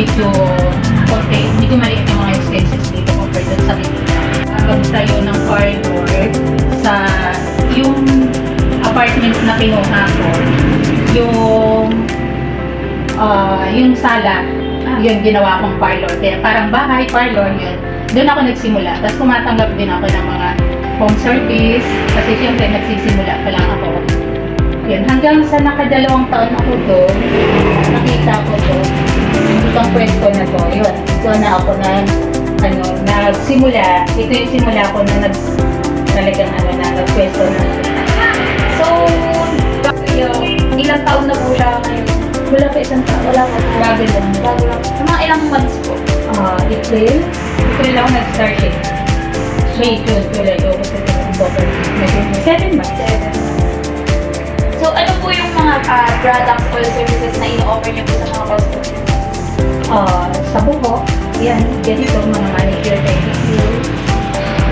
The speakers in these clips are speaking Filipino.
medyo okay, medyo maliit yung mga expenses dito compared sa Manila. Pag tayo ng parlor sa yung apartment na kinuha ko, yung sala, yun ginawa kong parlor. Kaya parang bahay, parlor, yun. Doon ako nagsimula. Tapos tumatanggap din ako ng mga home service kasi siyempre nagsisimula pa lang ako. Yun, hanggang sa nakadalawang taon ako doon, nakita ko to, itong pwesto na to, yun. So na ako nagsimula, ito yung simula ko na talagang nagpwesto na. So, ilang taon na po siya ngayon? Wala pa isang taon, wala pa. Bago lang. Mga ilang months po? April ako nag-start eh. May June, July, August, September, 7 months. So, ano po yung mga products or services na ino-offer niyo po sa mga customers? Sa buhok, yan, ganito, mga manicure, pedicure,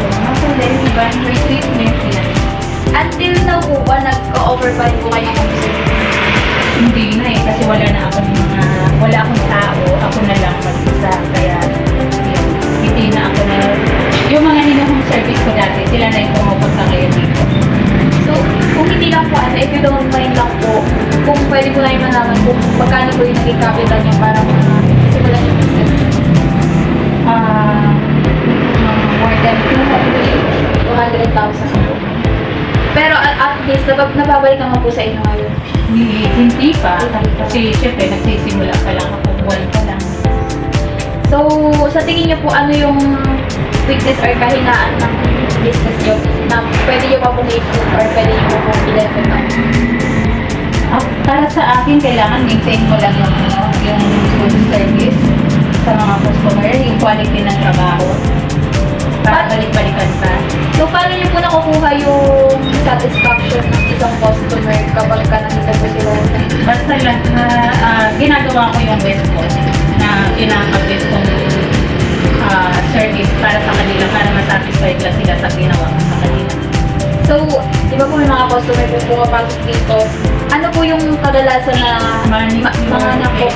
yung mga kulay, iba, may treatment, yan. Until now po ba, nag-offer pa rin po kayo ng service? Hindi na eh, kasi wala akong tao, ako na lang mag-isa, kaya yun, hindi na ako na, yung mga hinuhong service ko dati, sila na yung pumupunta ngayon dito. So, kung hindi lang po, if you don't mind lang po, kung pwede po na yung malaman kung magkano po yung naging capital niya para simulan yung business. More than 200,000 po. Pero at least, nababalik naman po sa inyo ngayon. Hindi pa, kasi syempre nagsisimula pa lang ako, buwan pa lang. So, sa tingin niyo po, ano yung weakness or kahinaan ng business niyo na pwede niyo pa pong i-improve or pwede niyo pa pong i-level up? Para sa akin, kailangan maintain mo lang yung good service sa mga customer, yung quality ng trabaho, para balik-balikan pa. So, paano niyo po nakukuha yung satisfaction ng isang customer kapag nakita po sila? Basta lang, ginagawa ko yung best ko na ginagawa kong service para sa kanila, para masatisfied lang sila sa ginawa ko sa kanila. So, di ba po may mga customer po pumapasok dito? Ano po yung kadalasan na mga po?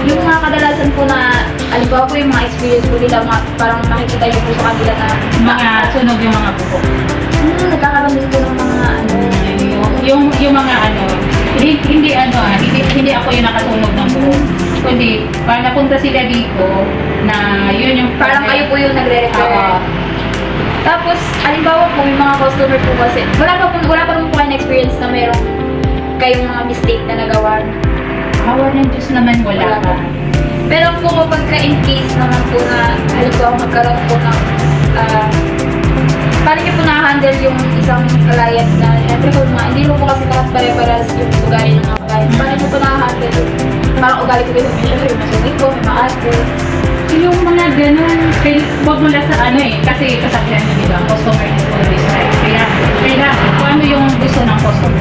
Yung mga kadalasan po na, alibawa po yung mga experience po nila, parang makikita nyo po sa kanila na mga sunog yung mga buhok. Nagkakaroon din po ng mga yung mga hindi ako yung nakasunog ng buhok. Kundi, parang napunta sila dito na yun yung parang kayo po yung nagre-refer. Tapos, halimbawa po, yung mga customer po kasi, wala pa po kayo na-experience na merong kayong mga mistake na nagawa. Awa ng Diyos naman, wala pa. Pero po kapag in case naman po na, halimbawa magkaroon po ng, paano nyo po na-handle yung isang client na, syempre po hindi mo po kasi pare-paras yung ugali ng mga client. Paano nyo po na-handle yung, parang ugali ko din, may masungit po, may maate. Yung mga ganun, huwag mo lang sa kasi kasabihan nyo, diba, customer is always right. Kaya kung ano yung gusto ng customer,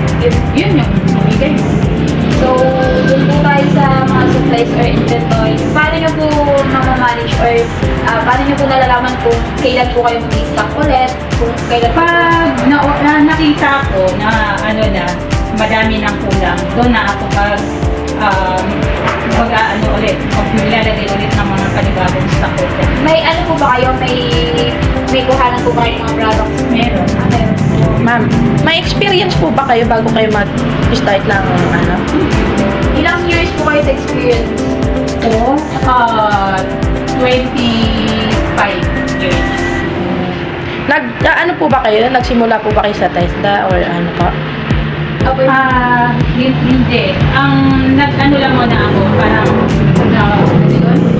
yun yung bigay mo. So, dun po tayo sa mga supplies or inventory. Paano nyo po mamamanage or paano nyo po nalalaman kung kailan po kayo mag-stock ulit, kung kailan pag nakita ko na madami ng kulang, doon na ako ulit, maglalagay ulit ng mga panibagong stock ulit. May po ba kayo? May kuhanan po ba kayo ng mga products? Meron. Meron po. Ma'am, may experience po ba kayo bago kayo mag-start ng Ilang years po kayo sa experience? 25 years. Ano po ba kayo? Nagsimula po ba kayo sa TESDA or ano pa? Hindi. Ang nag-ano lang muna ako, parang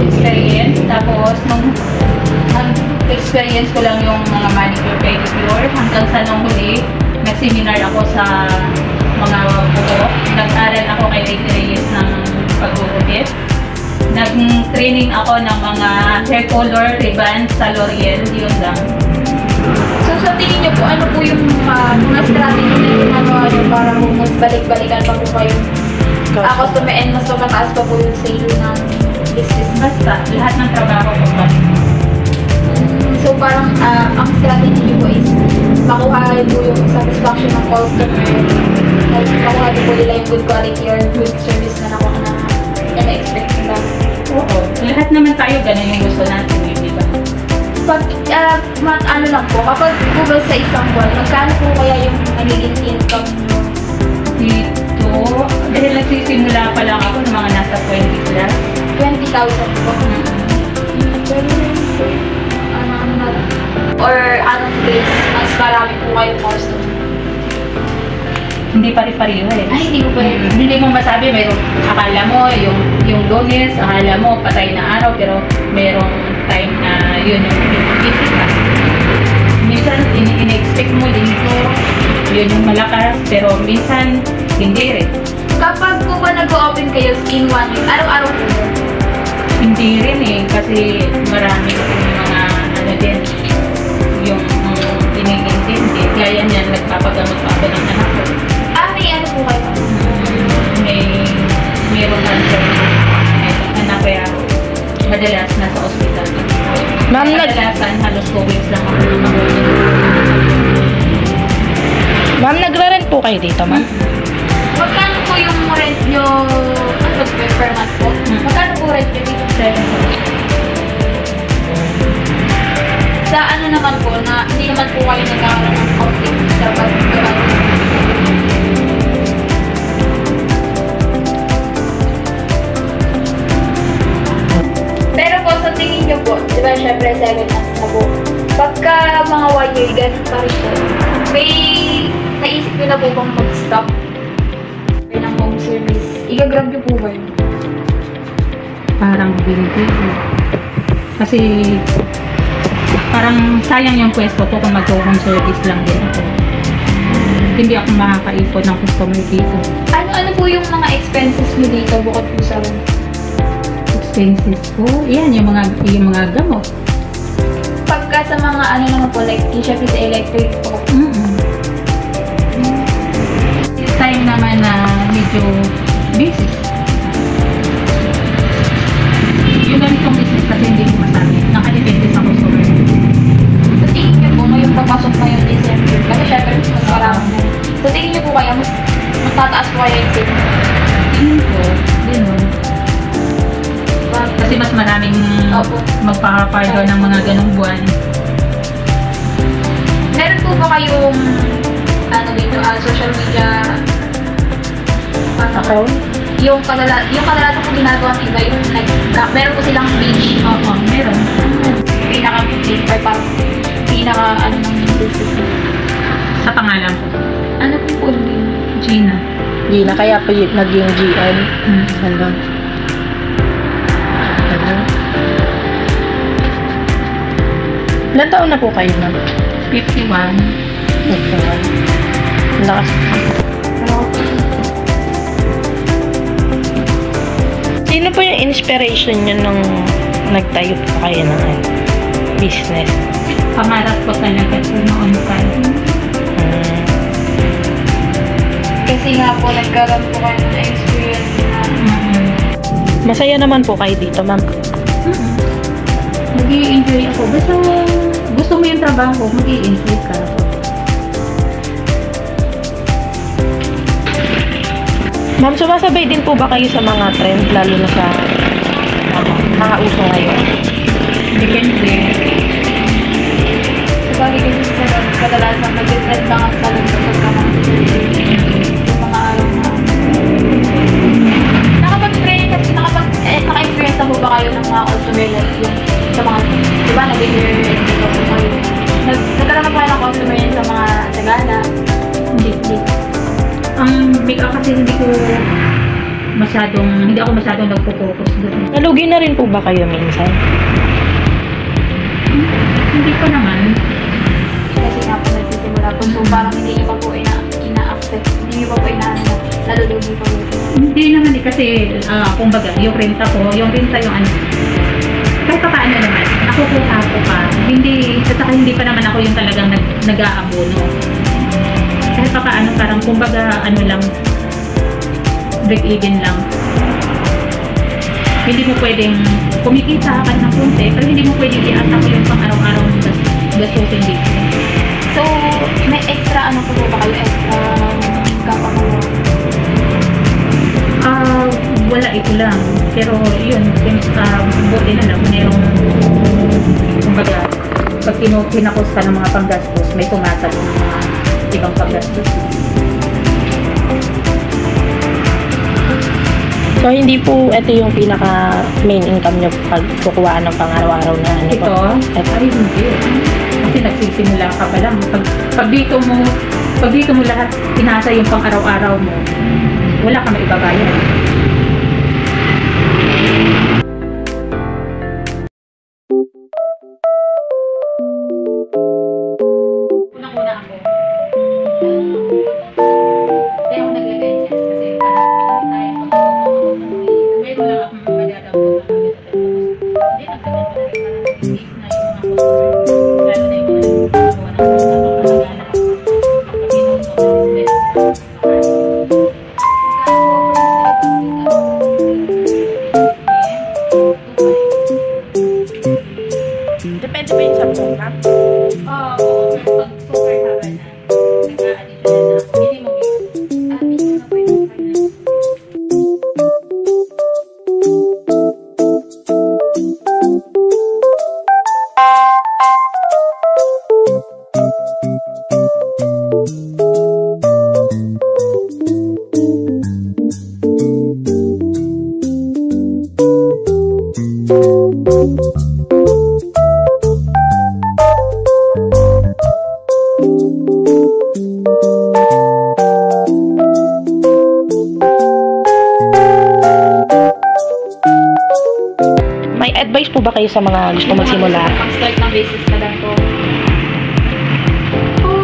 experience. Tapos, ang experience ko lang yung mga manicure, pedicure. Hanggang sa nung huli, nag-seminar ako sa mga buhok. Nag-aral ako kay Lady Reyes ng pagbubuhit. Nag-training ako ng mga hair color, ribbon sa L'Oreal. Yun lang. So, sa tingin niyo po, ano po yung mga strategy na ginagawa niyo para mas balik-balikan pa po kayo customer and mas mataas pa po yung sale ng business? Basta, lahat ng trabaho ko pa. So, parang ang strategy niyo po is makuha po yung satisfaction ng customer, makuha po nila yung good quality or good service na nakuha na na-expect nila naman tayo, ganun yung gusto natin, di ba? Pag, ano lang po, kapag po ba sa isang buwan, magkano po kaya yung nagiging income nyo? Dito, dahil nagsisimula pa lang ako ng mga nasa 20 plus. 20,000 po. Or anong days, mas marami po kayong customer? Hindi pare-pareho eh. Ay, hindi ko pa rin. Hindi mo masabi, mayroong akala mo, yung Lunes, akala mo patay na araw, pero mayroong time na yun yung busy ka. Minsan, in-expect mo dito, yun yung malakas, pero minsan, hindi rin. Kapag po ba nag-open kayo in 1 week, araw-araw po ba? Hindi rin eh, kasi marami mga ano din, yung inintindi. Gaya niyan, nagpapagamot pa ako ng anak ko. May ano po kayo? Mayroong cancer. Anak kaya madalas nasa ospital. Ma'am, Kadalasan, halos 2 weeks lang ako. Ma'am, nagra-rent po kayo dito, ma'am? Magkano po yung rent nyo, ano per month po? Magkano po rent nyo dito? 7. Sa ano naman po, na hindi naman po kayo nagkakaroon ng conflict sa pag-gawa. Pero po, sa tingin nyo po, di ba syempre 7 months na po, pagka mga 1 year, ganun pa rin po, may naisip nyo na po bang mag-stop ng home service? Igagrab nyo po ba yun? Parang hindi. Kasi parang sayang yung pwesto ko kung mag-home service lang din ako. Hindi ako makakaipon ng customer dito. Ano po yung mga expenses nyo dito bukod po sa Expenses ko, yan, yung mga gamot. pagka sa mga ano naman po, like, syempre sa electric po? This time naman na medyo busy. Yung ganitong business kasi hindi ko masabi. Nakadepende sa customer. Sa tingin nyo po, ngayong papasok na yung December, kasi syempre mas marami na. Sa tingin nyo po kaya, mas tataas po kaya yung sale? Tingin ko, gano'n. Kasi mas maraming Opo. magpapardon ng mga ganong buwan. Meron po ba kayong ano dito, social media Account? yung kadalasan po ginagawa ng iba, yung meron po silang page, Oo, meron. pinaka-page or parang pinaka-ano ng business nyo. Sa pangalan ko, Ano po yun? Gina. Gina, kaya po yung naging GM. Hello. Hello. Ilan taon na po kayo, ma'am? 51. Lakas. Sino po yung inspiration nyo nung nagtayo po kayo ng business? Pamaras ko talaga ito noon pa. Kasi nga po, nagkaroon po kayo ng experience na Masaya naman po kayo dito, ma'am. Mag-i-enjoy ako. Basta gusto mo yung trabaho, mag-i-enjoy ka. Ma'am, sumasabay din po ba kayo sa mga trend, lalo na sa mga uso ngayon? Depende. sabagay kasi sa kadalasan nag-trend lang ang salon sa yung mga araw na naka-experience na po ba kayo ng mga customer like yung sa mga, di ba, nag-experience na po kayo? Nagkaroon na po kayo ng customer yun sa mga Sagana? Hindi. Ang make-up kasi hindi ako masyadong nagpo-focus doon. Nalugi na rin po ba kayo minsan? Hindi pa naman. Kasi nga po nagsisimula po, so parang hindi nyo pa po ina-accept, hindi nyo pa po nalulugi po. Hindi naman eh, kasi kumbaga, yung renta yung ano, kahit pa paano naman, nakukuha ko pa. Hindi pa naman ako yung talagang nag-aabono. Kahit pa paano, parang kumbaga, ano lang, break even lang. Hindi mo pwedeng kumikita ka ng konti, pero hindi mo pwedeng i-attack yung pang-araw-araw ng gastusin dito. So, may extra ano po ba kayo? Extra income po? wala, ito lang. Pero yun, buti na lang, mayroong, kumbaga, pag pinakos ka ng mga panggastos, may tumatag ng mga ibang panggastos. So, hindi po ito yung pinaka main income nyo pag kukuhaan ng pang-araw-araw na ano po? Ito? Ay, hindi. Kasi nagsisimula ka pa lang. Pag dito mo lahat pinasa yung pang-araw-araw mo, wala ka maibabayad. Unang-una ako. Kaya ako naglagay niya kasi parang tayo meron lang akong madadagdag na hindi nagtagal ko rin parang safe na yung mga customer lalo na yung mga nagagawa ng pagkakagalan pag pinuto ng business Depende ba yun sa program? oo, pag super haba na nagka-additional na minimum yun na po yung finance. May advice po ba kayo sa mga gusto magsimula? Pag-start ng business na ganito.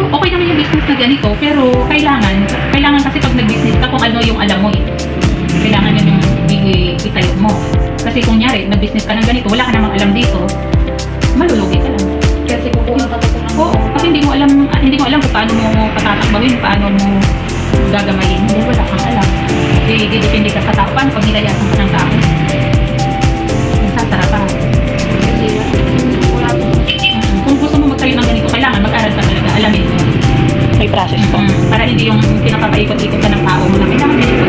Okay naman yung business na ganito, pero kailangan kasi pag nag-business ka kung ano yung alam mo eh. Kailangan yun yung itayo mo. Kasi kung nyari, nag-business ka ng ganito, wala ka namang alam dito, malulugi ka lang. Kasi kukuha ka pa ng Oo, kasi hindi mo alam kung paano mo patatakbawin, paano mo gagamayin. Hindi, wala kang alam. Kasi depende ka sa tao. Paano pag nilayasan ka ng tao? Sasara ka. Kung gusto mo magtayo ng ganito, kailangan mag-aral ka talaga, alamin mo. May process po. Para hindi yung pinakapaikot-ikot ka ng tao mo na kailangan ganito.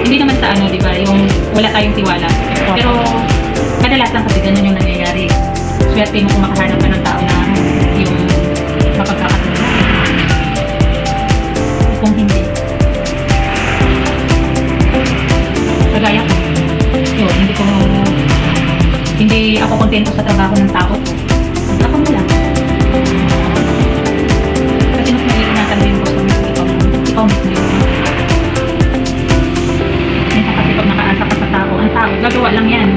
Hindi naman sa ano, di ba, yung wala tayong tiwala. Pero kadalasan kasi ganun yung nangyayari. Swerte mo kung makahanap ka ng tao na yung mapagkakatulad. Kung kagaya ko, yun, hindi ako kontento sa trabaho ng tao ko. Ako mo lang. Kasi mas naiinatan mo yung gusto mo, ikaw mismo yun. Minsan kasi pag nakaasa ka sa tao, ang tao, gagawa lang yan.